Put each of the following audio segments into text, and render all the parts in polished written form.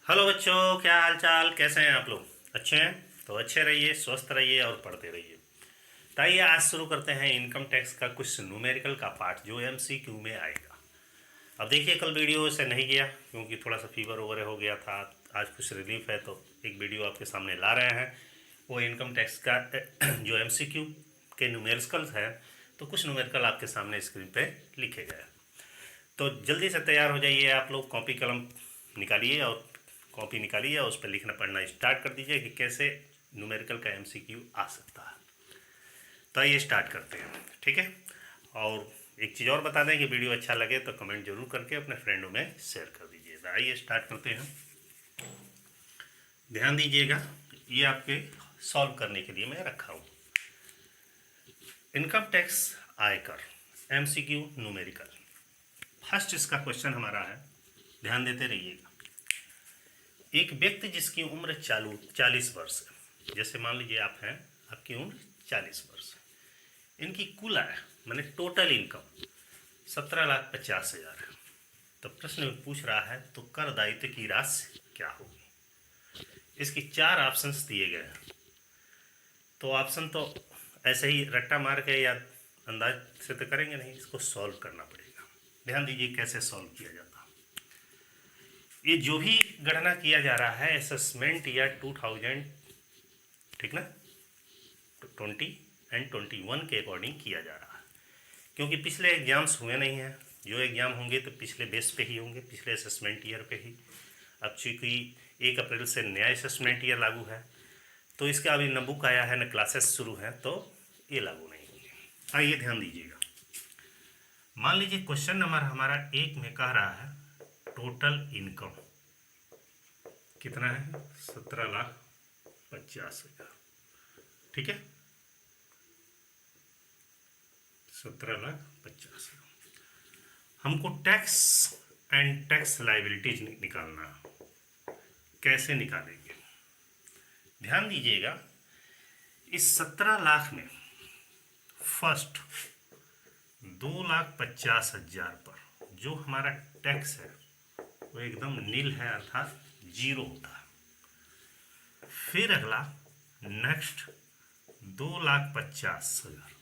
Hello बच्चों, क्या हाल चाल, कैसे हैं आप लोग? अच्छे हैं? तो अच्छे रहिए, स्वस्थ रहिए और पढ़ते रहिए। तो आइए आज शुरू करते हैं इनकम टैक्स का कुछ न्यूमेरिकल का पार्ट जो एमसीक्यू में आएगा। अब देखिए, कल वीडियो से नहीं गया क्योंकि थोड़ा सा फीवर वगैरह हो गया था। आज कुछ रिलीफ है तो एक वीडियो आपके सामने ला रहे हैं। वो इनकम टैक्स का जो एमसीक्यू के न्यूमेरिकल्स है, तो कुछ न्यूमेरिकल आपके सामने स्क्रीन पे लिखे गए। तो जल्दी से तैयार हो जाइए आप लोग, कॉपी कलम निकालिए और कॉपी निकालिए और उस पर लिखना पढ़ना स्टार्ट कर दीजिए कि कैसे न्यूमेरिकल का एमसीक्यू आ सकता है। तो आइए स्टार्ट करते हैं, ठीक है। और एक चीज़ और बता दें कि वीडियो अच्छा लगे तो कमेंट जरूर करके अपने फ्रेंडों में शेयर कर दीजिए। तो आइए स्टार्ट करते हैं। ध्यान दीजिएगा, ये आपके सॉल्व करने के लिए मैं रखा हूँ। इनकम टैक्स आयकर एमसीक्यू न्यूमेरिकल। फर्स्ट इसका क्वेश्चन हमारा है, ध्यान देते रहिएगा। एक व्यक्ति जिसकी उम्र 40 वर्ष है, जैसे मान लीजिए आप हैं, आपकी उम्र 40 वर्ष है, इनकी कुल आय माने टोटल इनकम 17,50,000 है। तो प्रश्न में पूछ रहा है तो कर दायित्व की राशि क्या होगी। इसकी 4 ऑप्शंस दिए गए हैं। तो ऑप्शन तो ऐसे ही रट्टा मार के या अंदाज से तो करेंगे नहीं, इसको सॉल्व करना पड़ेगा। ध्यान दीजिए कैसे सॉल्व किया जाता है। ये जो भी गणना किया जा रहा है असेसमेंट या 2000, ठीक ना, 20 एंड 21 के अकॉर्डिंग किया जा रहा है, क्योंकि पिछले एग्जाम्स हुए नहीं हैं। जो एग्ज़ाम होंगे तो पिछले बेस पे ही होंगे, पिछले असेसमेंट ईयर पे ही। अब चूँकि 1 अप्रैल से नया असेसमेंट ईयर लागू है, तो इसका अभी न बुक आया है न क्लासेस शुरू हैं, तो ये लागू नहीं होंगे। आइए ध्यान दीजिएगा। मान लीजिए क्वेश्चन नंबर हमारा 1 में कह रहा है टोटल इनकम कितना है, 17,50,000, ठीक है, 17,50,000। हमको टैक्स एंड टैक्स लाइबिलिटीज निकालना है। कैसे निकालेंगे? ध्यान दीजिएगा, इस 17 लाख में फर्स्ट 2,50,000 पर जो हमारा टैक्स है वो एकदम नील है, अर्थात जीरो होता है। फिर अगला नेक्स्ट 2,50,000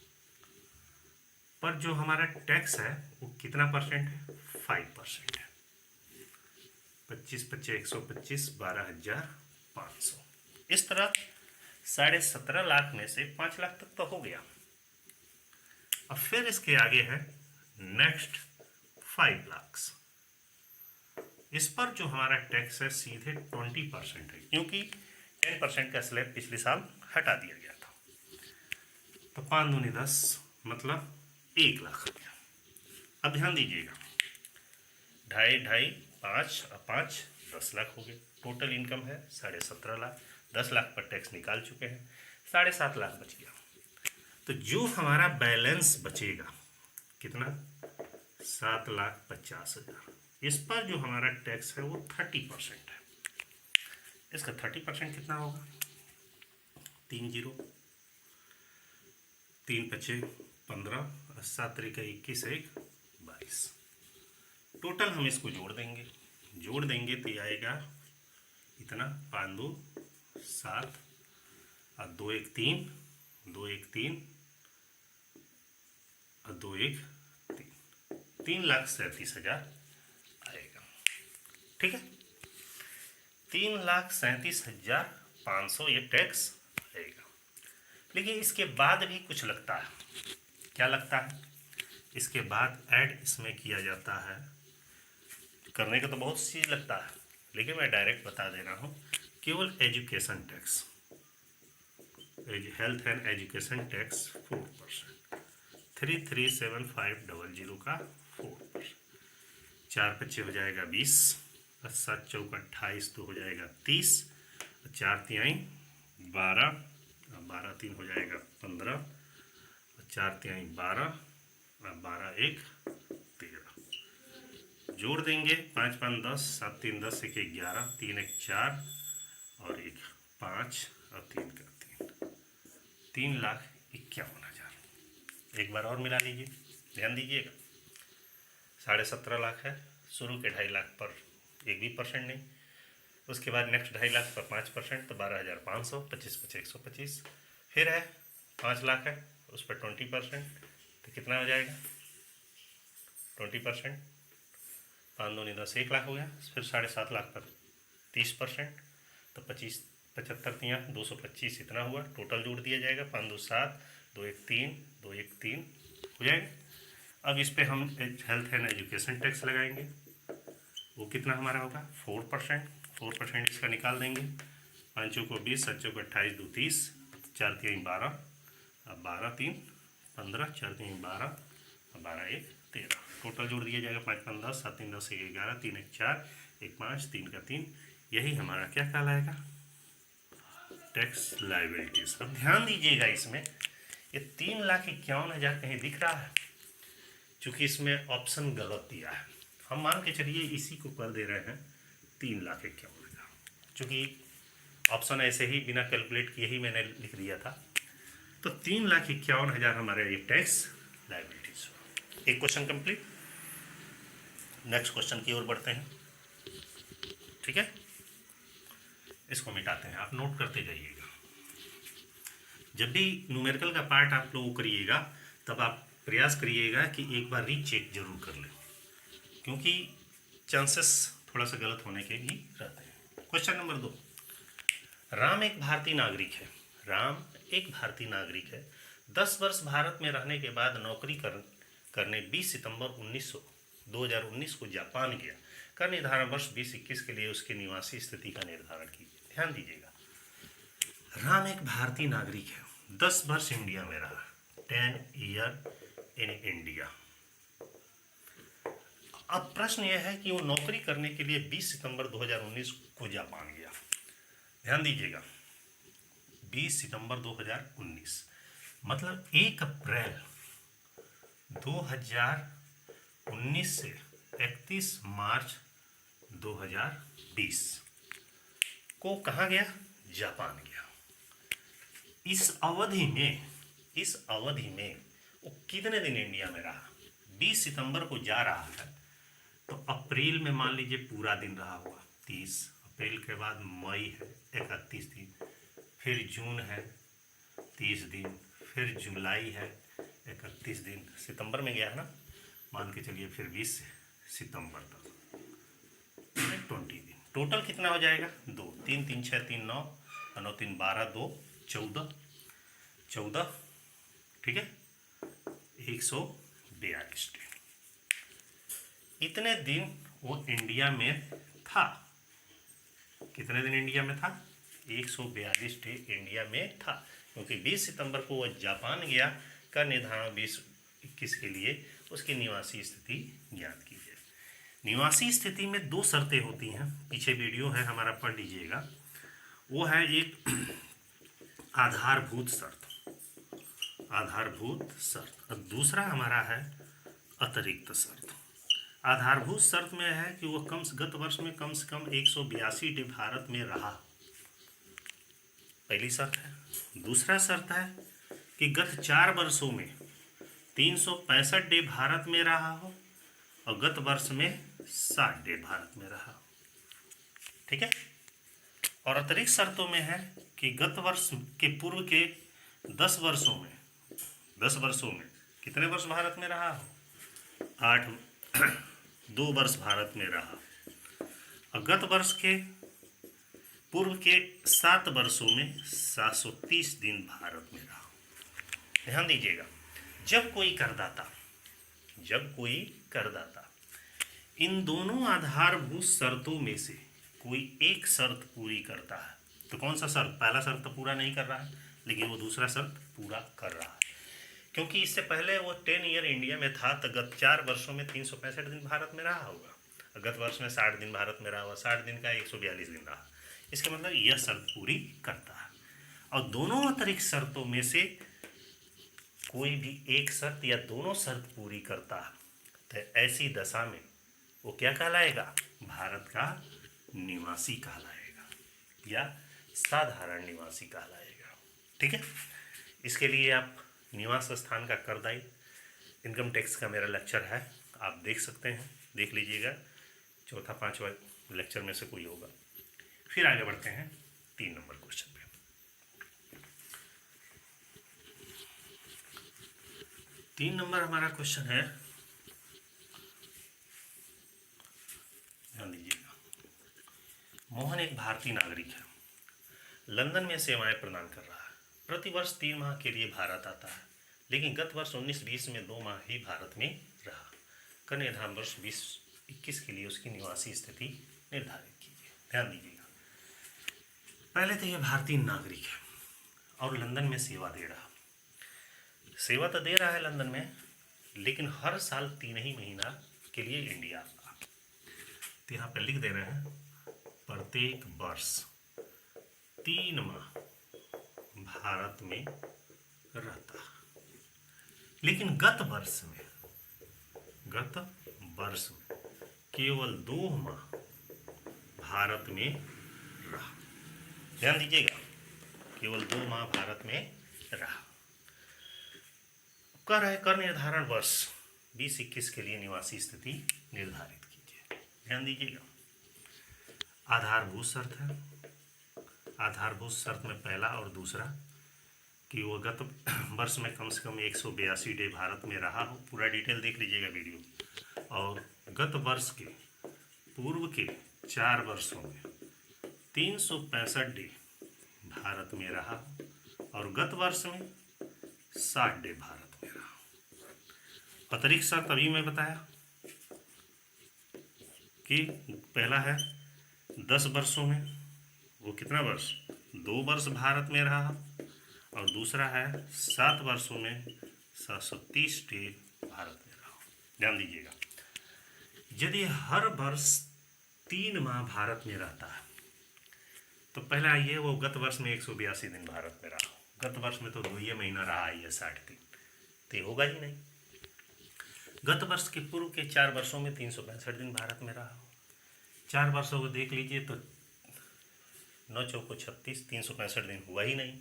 पर जो हमारा टैक्स है वो कितना परसेंट है, 5% है। 25 25 125 12,500। इस तरह 17.5 लाख में से 5 लाख तक तो हो गया। अब फिर इसके आगे है नेक्स्ट 5 लाख। इस पर जो हमारा टैक्स है सीधे 20% है, क्योंकि 10% का स्लैब पिछले साल हटा दिया गया था। तो 5 दूनी 10 मतलब 1 लाख हो गया। अब ध्यान दीजिएगा, 2.5 5 और 5 10 लाख हो गए। टोटल इनकम है 17.5 लाख। 10 लाख पर टैक्स निकाल चुके हैं, 7.5 लाख बच गया। तो जो हमारा बैलेंस बचेगा कितना, 7,50,000। इस पर जो हमारा टैक्स है वो 30% है। इसका 30% कितना होगा, 3 जीरो, 3 पचे 15, 7 तरीका 21, 1 22। टोटल हम इसको जोड़ देंगे तो ये आएगा इतना, 5 2 7 और 2 1 3, 2 1 3 और 2 1 3, 3,37,000 आएगा, ठीक है। 3,37,500 ये टैक्स आएगा। लेकिन इसके बाद भी कुछ लगता है। क्या लगता है? इसके बाद ऐड इसमें किया जाता है। करने का तो बहुत चीज़ लगता है, लेकिन मैं डायरेक्ट बता दे रहा हूँ, केवल education tax, health and education tax 4%, 3,37,500 का 4%। 4 पच्चे हो जाएगा 20, 7 चौका 28, तो हो जाएगा 30, 4 तिहाई 12, 12 3 हो जाएगा 15, 4 तिहाई 12, 12 1 13। जोड़ देंगे 5 5 10, 7 3 10, 1 1 11, 3 1 4 और 1 5 और 3 का 3, 3,51,000। एक बार और मिला लीजिए, ध्यान दीजिएगा। 17.5 लाख है, शुरू के 2.5 लाख पर एक भी परसेंट नहीं, उसके बाद नेक्स्ट 2.5 लाख पर 5% तो 12,500, 25 25 125। फिर है 5 लाख है, उस पर 20% तो कितना हो जाएगा 20%, 5 दूनी 10, 1 लाख हो गया। फिर 7.5 लाख पर 30% तो 25 75 तियाँ 225 इतना हुआ। टोटल जोड़ दिया जाएगा, 5 2 7, 2 1 3, 2 1 3 हो जाएगा। अब इस पर हम हेल्थ एंड एजुकेशन टैक्स लगाएंगे, वो कितना हमारा होगा 4%। 4% इसका निकाल देंगे, 5 को 20, 7 को 28, 2 30, 4 3 12, अब 12 3 15, 4 3 12, 12 1 13। टोटल जोड़ दिया जाएगा, 5 5 10, 7 3 10, 1 11, 3 1 4, 1 5, 3 का 3। यही हमारा क्या कहलाएगा टैक्स लाइबिलिटीज। अब ध्यान दीजिएगा, इसमें ये 3,51,000 कहीं दिख रहा है, चूँकि इसमें ऑप्शन गलत दिया है। हम मान के चलिए इसी को कर दे रहे हैं 3,51,000, चूँकि ऑप्शन ऐसे ही बिना कैलकुलेट किए ही मैंने लिख दिया था। तो 3,51,000 हमारे ये टैक्स लाइबिलिटीज हुआ। एक क्वेश्चन कंप्लीट। नेक्स्ट क्वेश्चन की ओर बढ़ते हैं, ठीक है। इसको मिटाते हैं, आप नोट करते जाइएगा। जब भी न्यूमेरिकल का पार्ट आप लोग करिएगा तब आप प्रयास करिएगा कि एक बार रीचेक जरूर कर लें, क्योंकि चांसेस थोड़ा सा गलत होने के भी रहते हैं। क्वेश्चन नंबर 2, राम एक भारतीय नागरिक है। राम एक भारतीय नागरिक है। 10 वर्ष भारत में रहने के बाद नौकरी करने 20 सितंबर 2019 को जापान गया। कर निर्धारण वर्ष 2021 के लिए उसके निवासी स्थिति का निर्धारण कीजिए। ध्यान दीजिएगा, राम एक भारतीय नागरिक है, 10 वर्ष इंडिया में रहा, 10 ईयर इन इंडिया। अब प्रश्न यह है कि वो नौकरी करने के लिए 20 सितंबर 2019 को जापान गया। ध्यान दीजिएगा, 20 सितंबर 2019 मतलब 1 अप्रैल 2019 से 31 मार्च 2020 को कहाँ गया, जापान गया। इस अवधि में वो कितने दिन इंडिया में रहा। 20 सितंबर को जा रहा है तो अप्रैल में मान लीजिए पूरा दिन रहा होगा 30, अप्रैल के बाद मई है 31 दिन, फिर जून है 30 दिन, फिर जुलाई है 31 दिन, सितंबर में गया है ना, मान के चलिए फिर 20 सितंबर तक 20 दिन। टोटल कितना हो जाएगा 2 3 3 6 3 9 9 3 12 2 14, ठीक है, 142 दिन। इतने दिन वो इंडिया में था। कितने दिन इंडिया में था, 142 डे इंडिया में था, क्योंकि 20 सितंबर को वह जापान गया। का निर्धारण 2021 के लिए उसकी निवासी स्थिति ज्ञात कीजिए। निवासी स्थिति में 2 शर्तें होती हैं, पीछे वीडियो है हमारा, पढ़ लीजिएगा। वो है एक आधारभूत शर्त, और दूसरा हमारा है अतिरिक्त शर्त। आधारभूत शर्त में है कि वो गत वर्ष में कम से कम 182 डे भारत में रहा, पहली शर्त है। दूसरा शर्त है कि गत 4 वर्षों में 365 डे भारत में रहा हो और गत वर्ष में 60 डे भारत में रहा, ठीक है। और अतिरिक्त शर्तों में है कि गत वर्ष के पूर्व के 10 वर्षों में कितने वर्ष भारत में रहा हो, 2 वर्ष भारत में रहा, और गत वर्ष के पूर्व के 7 वर्षों में 730 दिन भारत में रहा। ध्यान दीजिएगा, जब कोई करदाता इन दोनों आधारभूत शर्तों में से कोई एक शर्त पूरी करता है, तो कौन सा शर्त, पहला शर्त तो पूरा नहीं कर रहा है, लेकिन वो दूसरा शर्त पूरा कर रहा है, क्योंकि इससे पहले वो 10 ईयर इंडिया में था, तो गत 4 वर्षों में 365 दिन भारत में रहा होगा, गत वर्ष में 60 दिन भारत में रहा होगा, 60 दिन का 142 दिन रहा। इसका मतलब यह शर्त पूरी करता है। और दोनों अतिरिक्त शर्तों में से कोई भी एक शर्त या दोनों शर्त पूरी करता है, तो ऐसी दशा में वो क्या कहलाएगा, भारत का निवासी कहलाएगा या साधारण निवासी कहलाएगा, ठीक है। इसके लिए आप निवास स्थान का करदायी इनकम टैक्स का मेरा लेक्चर है, आप देख सकते हैं, देख लीजिएगा, 4था 5वां लेक्चर में से कोई होगा। फिर आगे बढ़ते हैं 3 नंबर क्वेश्चन पे। 3 नंबर हमारा क्वेश्चन है, ध्यान दीजिएगा। मोहन एक भारतीय नागरिक है, लंदन में सेवाएं प्रदान कर रहा है, प्रतिवर्ष 3 माह के लिए भारत आता है, लेकिन गत वर्ष 19-20 में 2 माह ही भारत में रहा। कर निर्धारण वर्ष 20-21 के लिए उसकी निवासी स्थिति निर्धारित कीजिए। ध्यान दीजिएगा, पहले तो यह भारतीय नागरिक है और लंदन में सेवा दे रहा। सेवा तो दे रहा है लंदन में, लेकिन हर साल 3 ही महीना के लिए इंडिया आता। तो यहाँ पर लिख दे रहे हैं प्रत्येक वर्ष 3 माह भारत में रहता, लेकिन गत वर्ष में केवल 2 माह भारत में रहा। ध्यान दीजिएगा, केवल 2 माह भारत में रहा। कह रहे कर निर्धारण वर्ष 20-21 के लिए निवासी स्थिति निर्धारित कीजिए। ध्यान दीजिएगा, आधारभूत शर्त है। आधारभूत शर्त में पहला और दूसरा कि वो गत वर्ष में कम से कम 182 डे भारत में रहा हो। पूरा डिटेल देख लीजिएगा वीडियो। और गत वर्ष के पूर्व के 4 वर्षों में 365 डे भारत में रहा और गत वर्ष में 60 डे भारत में रहा। अतिरिक्त शर्त अभी मैं बताया कि पहला है 10 वर्षों में वो कितना वर्ष 2 वर्ष भारत में रहा, और दूसरा है 7 वर्षों में 730 डे भारत में रहा। ध्यान दीजिएगा, यदि हर वर्ष 3 माह भारत में रहता है तो पहला ये वो गत वर्ष में 182 दिन भारत में रहा। गत वर्ष में तो 2 महीना रहा ही है 60 दिन, तो होगा ही नहीं। गत वर्ष के पूर्व के 4 वर्षों में 365 दिन भारत में रहा। 4 वर्षों को देख लीजिए तो 9 चौको 36, 365 दिन हुआ ही नहीं।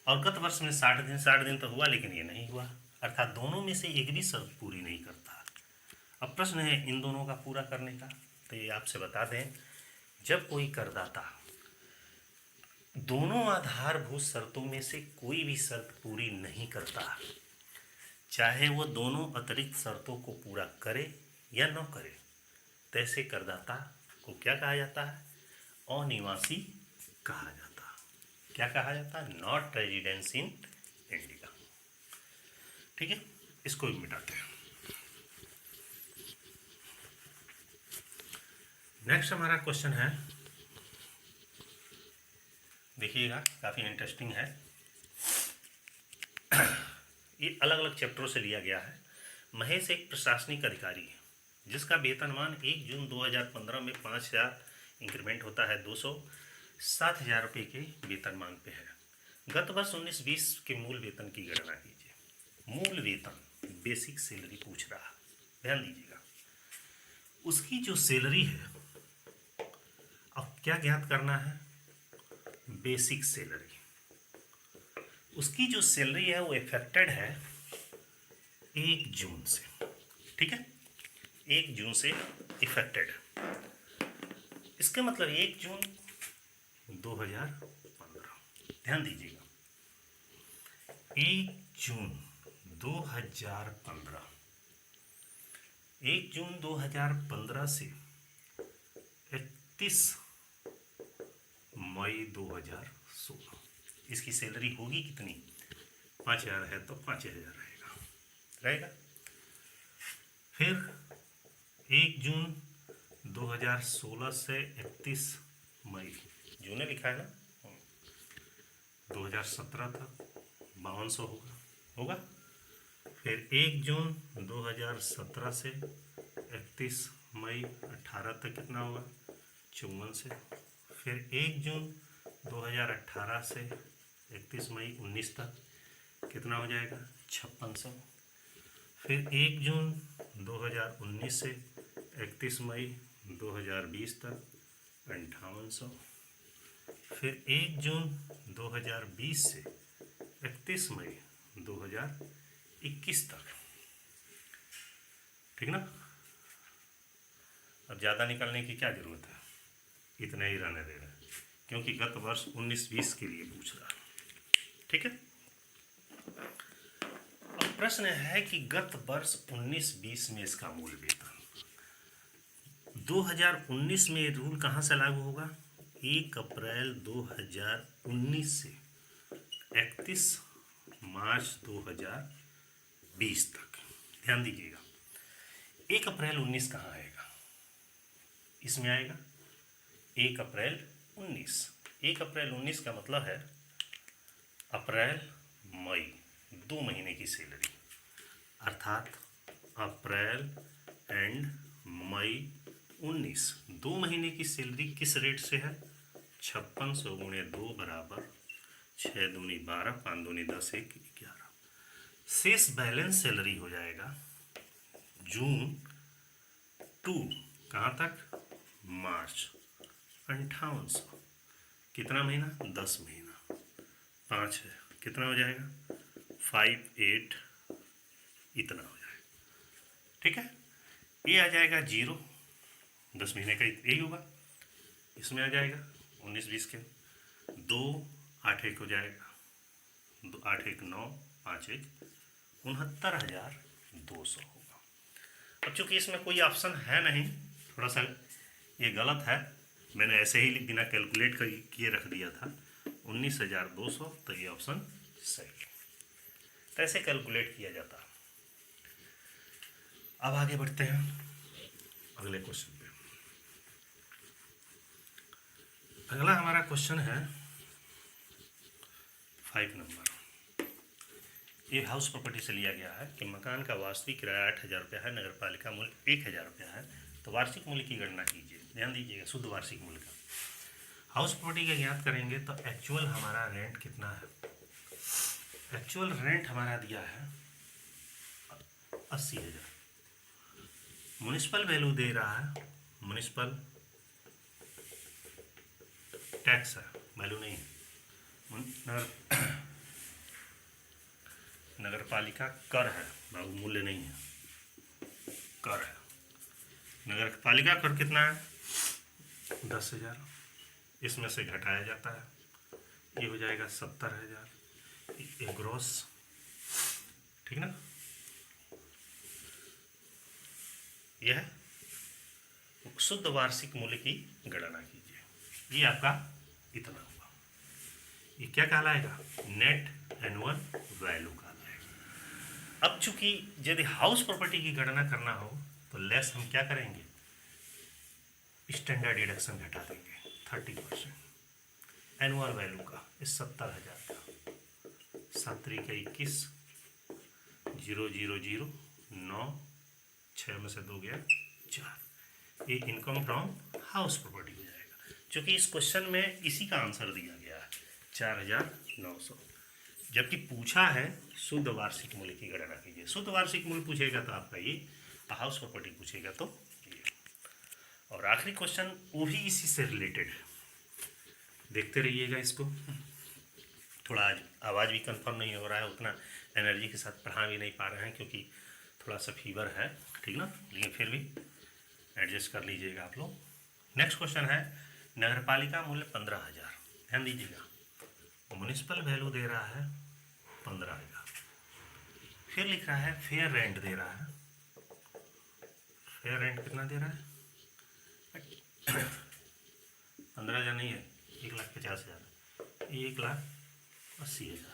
और गत वर्ष में 60 दिन तो हुआ, लेकिन ये नहीं हुआ, अर्थात दोनों में से एक भी शर्त पूरी नहीं करता। अब प्रश्न है इन दोनों का पूरा करने का। तो ये आपसे बता दें, जब कोई करदाता दोनों आधारभूत शर्तों में से कोई भी शर्त पूरी नहीं करता, चाहे वो दोनों अतिरिक्त शर्तों को पूरा करे या न करे, तैसे करदाता को क्या कहा जाता है? अनिवासी कहा जाता। क्या कहा जाता है? Not residence in India. ठीक है, इसको भी मिटाते हैं। नेक्स्ट हमारा क्वेश्चन है, देखिएगा काफ़ी इंटरेस्टिंग है। ये अलग अलग चैप्टरों से लिया गया है। महेश एक प्रशासनिक अधिकारी है जिसका वेतनमान 1 जून 2015 में 5,000 इंक्रीमेंट होता है, 207,000 रुपये के वेतनमान पे है। गत वर्ष 19-20 के मूल वेतन की गणना कीजिए। मूल वेतन बेसिक सैलरी पूछ रहा, ध्यान दीजिएगा। उसकी जो सैलरी है, अब क्या ज्ञात करना है? Basic salary. उसकी जो सैलरी है वो इफेक्टेड है 1 जून से। ठीक है, 1 जून से इफेक्टेड है। इसका मतलब 1 जून 2015। ध्यान दीजिएगा, 1 जून 2015, 1 जून 2015 से 31 मई 2016 इसकी सैलरी होगी कितनी? 5,000 है तो 5,000 रहेगा। फिर 1 जून 2016 से 31 मई, जून ने लिखा है ना, 2017 तक 5200 होगा। फिर 1 जून 2017 से 31 मई 18 तक कितना होगा? 5400। फिर 1 जून 2018 से 31 मई 19 तक कितना हो जाएगा? 5600। फिर 1 जून 2019 से 31 मई 2020 तक 5800। फिर 1 जून 2020 से 31 मई 2021 तक। ठीक ना? अब ज़्यादा निकालने की क्या ज़रूरत है? इतना ही रहने देना, क्योंकि गत वर्ष 19-20 के लिए पूछ रहा। ठीक है, अब प्रश्न है कि गत वर्ष 19-20 में इसका मूल वेतन 2019 में रूल कहाँ से लागू होगा? 1 अप्रैल 2019 से 31 मार्च 2020 तक। ध्यान दीजिएगा, 1 अप्रैल 19 कहाँ आएगा? इसमें आएगा 1 अप्रैल 19। 1 अप्रैल 19 का मतलब है अप्रैल मई 2 महीने की सैलरी, अर्थात अप्रैल एंड मई 19 2 महीने की सैलरी किस रेट से है? 5600 गुणे 2 बराबर 6 दूनी 12, 5 दूनी 10, 1 11। शेष बैलेंस सैलरी हो जाएगा जून टू कहाँ तक? मार्च 5800। कितना महीना? 10 महीना। 5 है, कितना हो जाएगा? 58 इतना हो जाएगा। ठीक है, ये आ जाएगा 0, 10 महीने का यही होगा। इसमें आ जाएगा 19-20 के 2 8 1 हो जाएगा, 8 1 9 5 1 69,200 होगा। अब चूंकि इसमें कोई ऑप्शन है नहीं, थोड़ा सा ये गलत है, मैंने ऐसे ही बिना कैलकुलेट किए रख दिया था 19,200, तो ये ऑप्शन सही है। तो ऐसे कैलकुलेट किया जाता है। अब आगे बढ़ते हैं अगले क्वेश्चन पे। अगला हमारा क्वेश्चन है 5 नंबर। ये हाउस प्रॉपर्टी से लिया गया है कि मकान का वास्तविक किराया 8,000 रुपया है, नगर पालिका मूल्य 1,000 रुपया है, तो वार्षिक मूल्य की गणना कीजिए। ध्यान दीजिएगा, शुद्ध वार्षिक मूल्य का हाउस प्रॉपर्टी का ज्ञात करेंगे तो एक्चुअल हमारा रेंट कितना है? एक्चुअल रेंट हमारा दिया है 80,000। म्युनिसिपल वैल्यू दे रहा है, म्युनिसिपल टैक्स है, वैल्यू नहीं है। नगर पालिका कर है बाबू, मूल्य नहीं है, कर है। नगर पालिका कर कितना है? 10,000, इसमें से घटाया जाता है, ये हो जाएगा 70,000, ये ग्रॉस। ठीक ना, यह है शुद्ध वार्षिक मूल्य की गणना कीजिए। ये आपका इतना हुआ। ये क्या कहलाएगा? नेट एनुअल वैल्यू कहलाएगा। अब चूंकि यदि हाउस प्रॉपर्टी की गणना करना हो तो लेस हम क्या करेंगे? स्टैंडर्ड डिडक्शन घटा देंगे 30%। एनुअल वैल्यू का इस 70,000 का 7 3 21 0 0 0 9 6 में से 2 गया 4, ये इनकम फ्रॉम हाउस प्रॉपर्टी हो जाएगा। क्योंकि इस क्वेश्चन में इसी का आंसर दिया गया है 4,900, जबकि पूछा है शुद्ध वार्षिक मूल्य की गणना कीजिए। शुद्ध वार्षिक मूल्य पूछेगा तो आपका ये, हाउस प्रॉपर्टी पूछेगा तो ये। और आखिरी क्वेश्चन वो भी इसी से रिलेटेड है, देखते रहिएगा इसको। थोड़ा आज आवाज़ भी कंफर्म नहीं हो रहा है, उतना एनर्जी के साथ पढ़ा भी नहीं पा रहे हैं क्योंकि थोड़ा सा फीवर है, ठीक ना, लेकिन फिर भी एडजस्ट कर लीजिएगा आप लोग। नेक्स्ट क्वेश्चन है नगर पालिका मूल्य 15,000। ध्यान दीजिएगा, म्युनिसिपल वैल्यू दे रहा है 15,000, फिर लिख रहा है फेयर रेंट दे रहा है। फेयर रेंट कितना दे रहा है? 15,000 नहीं है, 1,50,000, 1,80,000।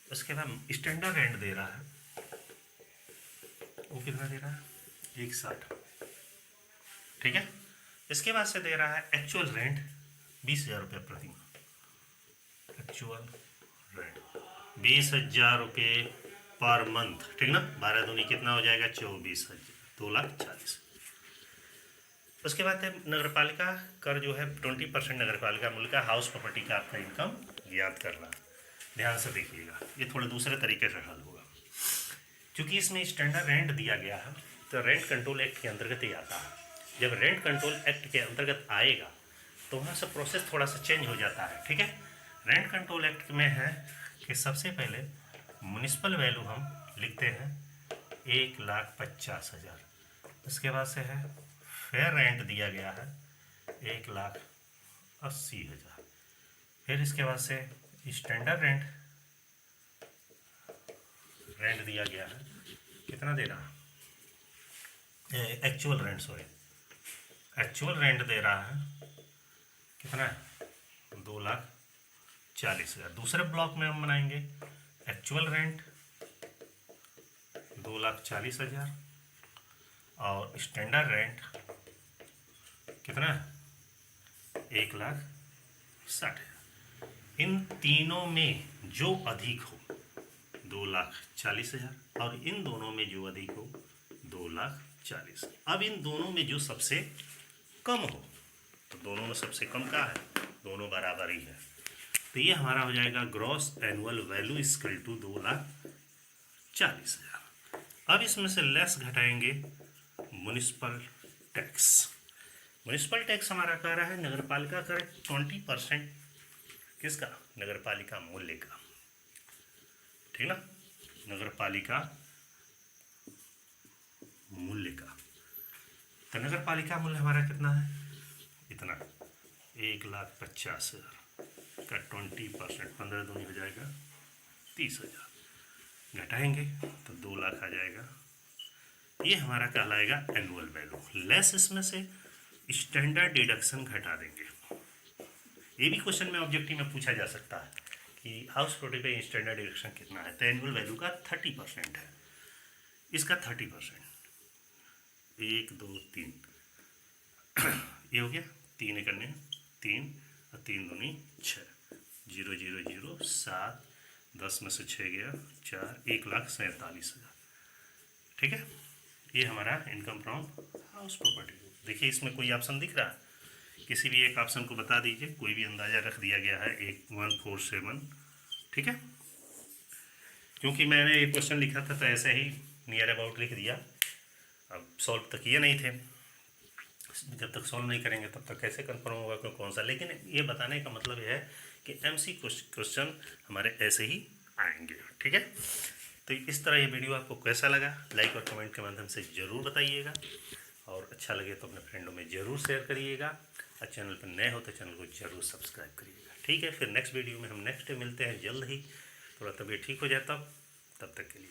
उसके बाद स्टैंडर्ड रेंट दे रहा है, वो कितना दे रहा है? 1,60। ठीक है, इसके बाद से दे रहा है एक्चुअल रेंट 20,000 रुपये प्रति माह। एक्चुअल रेंट 20,000 रुपये पर मंथ, ठीक ना। 12 दूनी कितना हो जाएगा? 24,000, 2,40,000। उसके बाद नगर पालिका कर जो है 20% नगर पालिका मूल्य का हाउस प्रॉपर्टी का आपका इनकम ज्ञात करना। ध्यान से देखिएगा, ये थोड़े दूसरे तरीके से हल होगा। क्योंकि इसमें स्टैंडर्ड रेंट दिया गया है तो रेंट कंट्रोल एक्ट के अंतर्गत ही आता है। जब रेंट कंट्रोल एक्ट के अंतर्गत आएगा तो वहाँ से प्रोसेस थोड़ा सा चेंज हो जाता है। ठीक है, रेंट कंट्रोल एक्ट में है कि सबसे पहले म्युनिसिपल वैल्यू हम लिखते हैं 1,50,000। उसके बाद से है फेयर रेंट दिया गया है 1,80,000। फिर इसके बाद से स्टैंडर्ड रेंट दिया गया है, कितना दे रहा है, actual rent, sorry actual rent दे रहा है कितना है, 2,40,000। दूसरे ब्लॉक में हम बनाएंगे एक्चुअल रेंट 2,40,000 और स्टैंडर्ड रेंट कितना है, 1,60,000। इन तीनों में जो अधिक हो 2,40,000 और इन दोनों में जो अधिक हो 2,40,000। अब इन दोनों में जो सबसे कम हो, तो दोनों में सबसे कम का है, दोनों बराबर ही है, तो ये हमारा हो जाएगा gross annual value equal to 2,40,000। अब इसमें से लेस घटाएंगे म्युनिसिपल टैक्स। म्युनिसिपल टैक्स हमारा कह रहा है नगर पालिका करे 20% किसका, नगर पालिका मूल्य का, ठीक ना, नगर पालिका मूल्य का। तो नगर पालिका मूल्य हमारा कितना है, इतना 1,50,000 का 20%, 15 दूनी हो जाएगा 30,000, घटाएंगे तो 2 लाख आ जाएगा। ये हमारा कहलाएगा एनुअल वैल्यू। लेस इसमें से स्टैंडर्ड डिडक्शन घटा देंगे। ये भी क्वेश्चन में ऑब्जेक्टिव में पूछा जा सकता है कि हाउस प्रोडक्ट पे स्टैंडर्ड डिडक्शन कितना है, तो एनुअल वैल्यू का 30% है, इसका 30%, 1 2 3 ये हो गया, 3 करने 3 और 3 दूनी 6, 0 0 0 7, 10 में से 6 गया 4, 1,47,000। ठीक है, ये हमारा इनकम फ्रॉम हाउस प्रॉपर्टी। देखिए इसमें कोई ऑप्शन दिख रहा है, किसी भी एक ऑप्शन को बता दीजिए, कोई भी अंदाज़ा रख दिया गया है 1,147। ठीक है, क्योंकि मैंने ये क्वेश्चन लिखा था तो ऐसे ही नियर अबाउट लिख दिया, अब सॉल्व तो किए नहीं थे, जब तक सॉल्व नहीं करेंगे तब तक कैसे कंफर्म होगा कि कौन सा। लेकिन ये बताने का मतलब यह है कि एमसी क्वेश्चन हमारे ऐसे ही आएंगे। ठीक है, तो इस तरह ये वीडियो आपको कैसा लगा, लाइक और कमेंट के माध्यम से ज़रूर बताइएगा, और अच्छा लगे तो अपने फ्रेंडों में ज़रूर शेयर करिएगा, और चैनल पर नए हो तो चैनल को ज़रूर सब्सक्राइब करिएगा। ठीक है, फिर नेक्स्ट वीडियो में हम नेक्स्ट डे मिलते हैं जल्द ही, थोड़ा तबीयत ठीक हो जाता, तब तक के लिए।